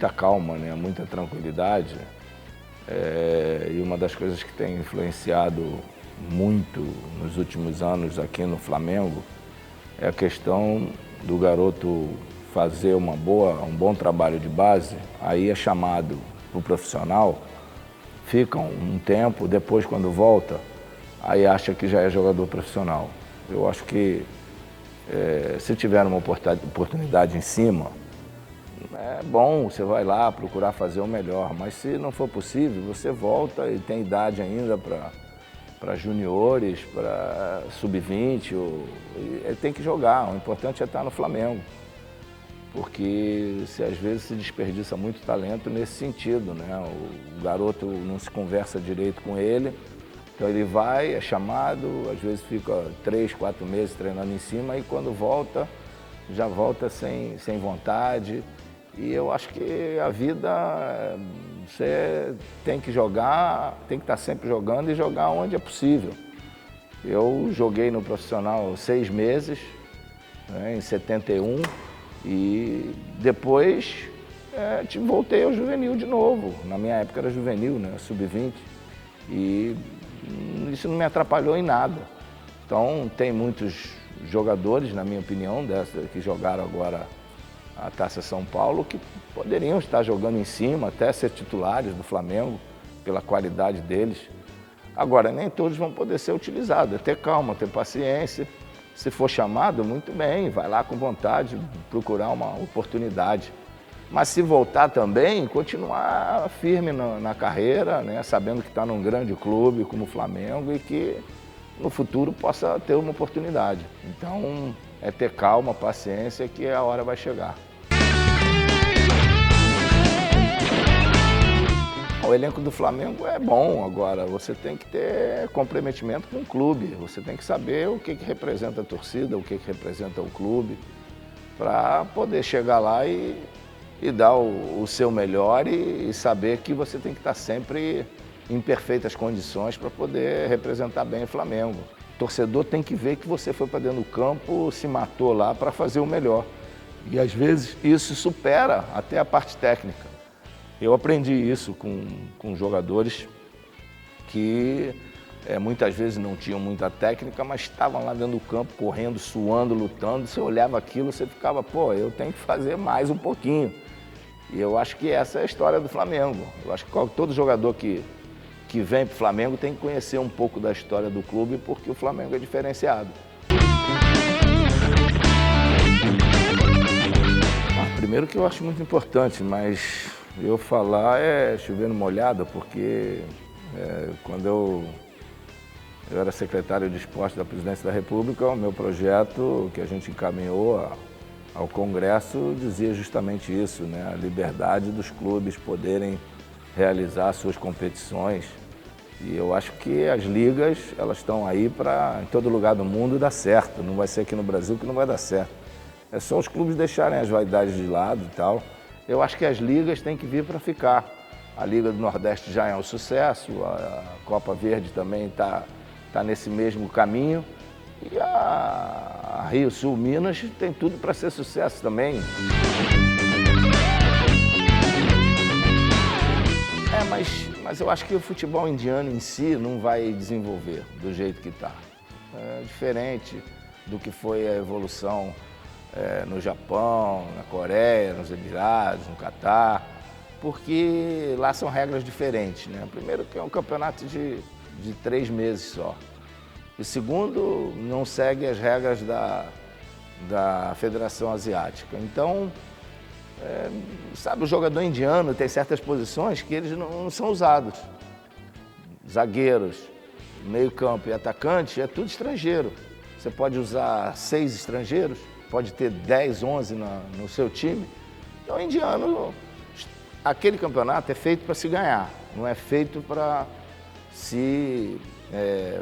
muita calma, né? Muita tranquilidade. E uma das coisas que tem influenciado muito nos últimos anos aqui no Flamengo é a questão do garoto fazer um bom trabalho de base, aí é chamado para o profissional, fica um tempo, depois quando volta, aí acha que já é jogador profissional. Eu acho que se tiver uma oportunidade em cima, é bom, você vai lá procurar fazer o melhor, mas se não for possível, você volta e tem idade ainda para juniores, para sub-20, tem que jogar, o importante é estar no Flamengo. Porque às vezes se desperdiça muito talento nesse sentido, né? O garoto não se conversa direito com ele, então ele vai, é chamado, às vezes fica 3, 4 meses treinando em cima e quando volta, já volta sem vontade. E eu acho que a vida, você tem que jogar, tem que estar sempre jogando e jogar onde é possível. Eu joguei no profissional 6 meses, né, em 71, e depois voltei ao juvenil de novo. Na minha época era juvenil, né, sub-20, e isso não me atrapalhou em nada. Então tem muitos jogadores, na minha opinião, que jogaram agora a Taça São Paulo, que poderiam estar jogando em cima, até ser titulares do Flamengo, pela qualidade deles. Agora, nem todos vão poder ser utilizados, é ter calma, ter paciência. Se for chamado, muito bem, vai lá com vontade, procurar uma oportunidade. Mas se voltar também, continuar firme na carreira, né, sabendo que está num grande clube como o Flamengo e que no futuro possa ter uma oportunidade. Então, é ter calma, paciência, que a hora vai chegar. O elenco do Flamengo é bom, agora você tem que ter comprometimento com o clube, você tem que saber o que representa a torcida, o que representa o clube, para poder chegar lá e dar o seu melhor e saber que você tem que estar sempre em perfeitas condições para poder representar bem o Flamengo. O torcedor tem que ver que você foi para dentro do campo, se matou lá para fazer o melhor. E às vezes isso supera até a parte técnica. Eu aprendi isso com jogadores que muitas vezes não tinham muita técnica, mas estavam lá dentro do campo, correndo, suando, lutando. Você olhava aquilo, você ficava, pô, eu tenho que fazer mais um pouquinho. E eu acho que essa é a história do Flamengo. Eu acho que todo jogador que vem para o Flamengo tem que conhecer um pouco da história do clube, porque o Flamengo é diferenciado. Primeiro que eu acho muito importante, mas eu falar é chover no molhado, porque quando eu era secretário de esporte da Presidência da República, o meu projeto que a gente encaminhou ao Congresso dizia justamente isso, né? A liberdade dos clubes poderem realizar suas competições. E eu acho que as ligas, elas estão aí para, em todo lugar do mundo, dar certo. Não vai ser aqui no Brasil que não vai dar certo. É só os clubes deixarem as vaidades de lado e tal. Eu acho que as ligas têm que vir para ficar. A Liga do Nordeste já é um sucesso, a Copa Verde também está nesse mesmo caminho. E a Rio Sul Minas tem tudo para ser sucesso também. Mas eu acho que o futebol indiano em si não vai desenvolver do jeito que está. É diferente do que foi a evolução no Japão, na Coreia, nos Emirados, no Catar, porque lá são regras diferentes, né? Primeiro que é um campeonato de 3 meses só. E segundo, não segue as regras da Federação Asiática. Então, sabe, o jogador indiano tem certas posições que eles não são usados. Zagueiros, meio-campo e atacante é tudo estrangeiro. Você pode usar 6 estrangeiros, pode ter 10, 11 no seu time. Então, o indiano, aquele campeonato é feito para se ganhar, não é feito para se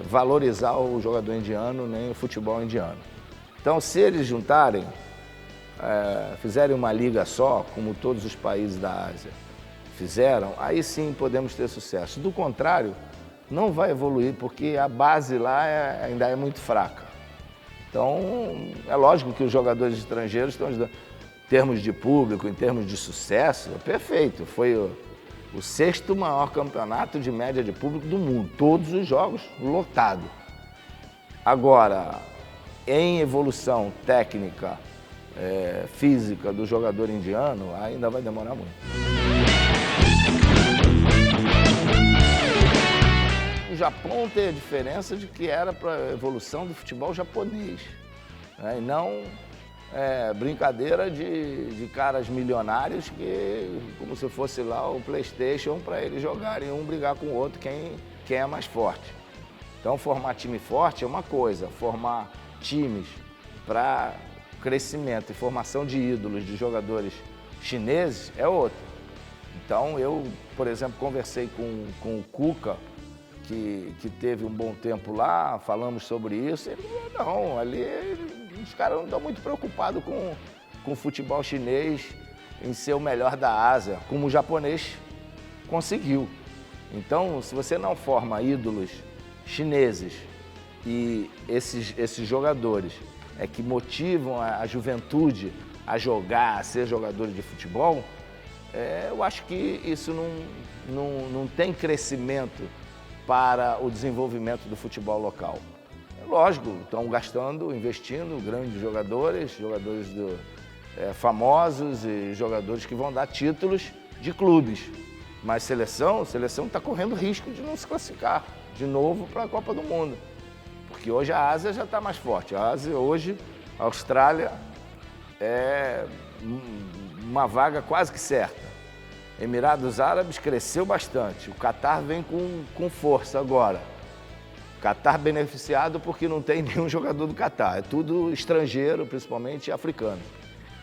valorizar o jogador indiano nem o futebol indiano. Então, se eles juntarem, fizerem uma liga só, como todos os países da Ásia fizeram, aí sim podemos ter sucesso. Do contrário, não vai evoluir, porque a base lá ainda é muito fraca. Então, é lógico que os jogadores estrangeiros estão ajudando. termos de público, em termos de sucesso, é perfeito. Foi o sexto maior campeonato de média de público do mundo, todos os jogos lotado. Agora, em evolução técnica, física do jogador indiano, ainda vai demorar muito. O Japão tem a diferença de que era para a evolução do futebol japonês, né? E não brincadeira de caras milionários que, como se fosse lá o PlayStation, para eles jogarem um brigar com o outro, quem é mais forte. Então, formar time forte é uma coisa, formar times para crescimento e formação de ídolos, de jogadores chineses, é outra. Então, eu, por exemplo, conversei com o Cuca, que teve um bom tempo lá, falamos sobre isso. Ele falou, não, ali os caras não estão muito preocupados com o futebol chinês em ser o melhor da Ásia, como o japonês conseguiu. Então, se você não forma ídolos chineses e esses jogadores que motivam a juventude a jogar, a ser jogadores de futebol, eu acho que isso não tem crescimento para o desenvolvimento do futebol local. Lógico, estão gastando, investindo, grandes jogadores famosos e jogadores que vão dar títulos de clubes. Mas seleção está correndo risco de não se classificar de novo para a Copa do Mundo. Porque hoje a Ásia já está mais forte. A Ásia hoje, a Austrália é uma vaga quase que certa. Emirados Árabes cresceu bastante. O Catar vem com força agora. Catar beneficiado porque não tem nenhum jogador do Catar. É tudo estrangeiro, principalmente africano.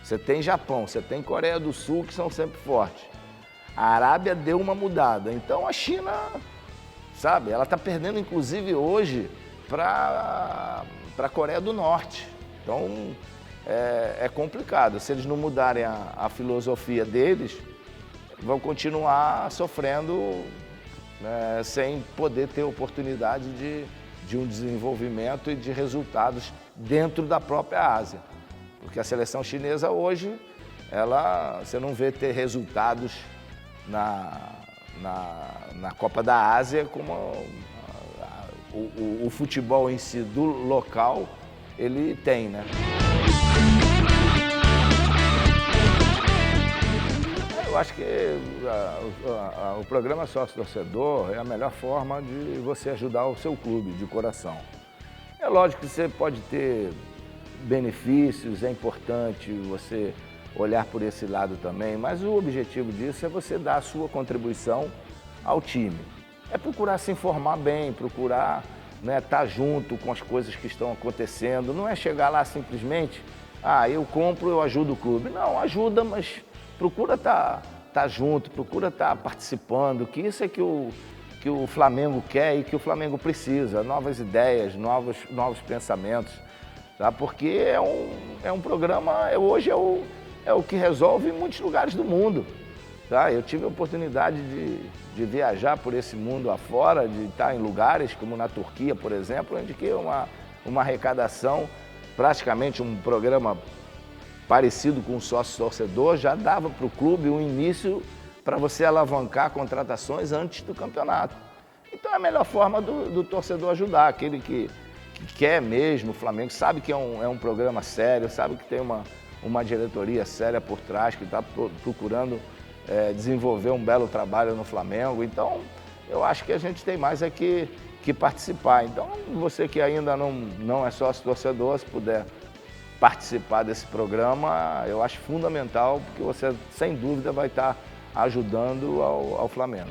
Você tem Japão, você tem Coreia do Sul, que são sempre fortes. A Arábia deu uma mudada. Então a China, sabe, ela está perdendo inclusive hoje para a Coreia do Norte. Então é complicado. Se eles não mudarem a filosofia deles, vão continuar sofrendo, né, sem poder ter oportunidade de um desenvolvimento e de resultados dentro da própria Ásia. Porque a seleção chinesa hoje, você não vê ter resultados na Copa da Ásia como o futebol em si do local ele tem, né? Eu acho que o programa Sócio Torcedor é a melhor forma de você ajudar o seu clube de coração. É lógico que você pode ter benefícios, é importante você olhar por esse lado também, mas o objetivo disso é você dar a sua contribuição ao time. É procurar se informar bem, procurar estar junto com as coisas que estão acontecendo, não é chegar lá simplesmente, eu compro, eu ajudo o clube. Não, ajuda, mas procura estar junto, procura estar participando, que isso é que o Flamengo quer e que o Flamengo precisa, novas ideias, novos pensamentos, tá? Porque é um programa, hoje é o que resolve em muitos lugares do mundo. Tá? Eu tive a oportunidade de viajar por esse mundo afora, de estar em lugares como na Turquia, por exemplo, onde que uma arrecadação, praticamente um programa parecido com o sócio-torcedor, já dava para o clube um início para você alavancar contratações antes do campeonato. Então é a melhor forma do torcedor ajudar, aquele que quer mesmo o Flamengo, sabe que é um programa sério, sabe que tem uma diretoria séria por trás, que está procurando desenvolver um belo trabalho no Flamengo. Então, eu acho que a gente tem mais que participar. Então, você que ainda não é sócio-torcedor, se puder participar desse programa, eu acho fundamental, porque você, sem dúvida, vai estar ajudando ao Flamengo.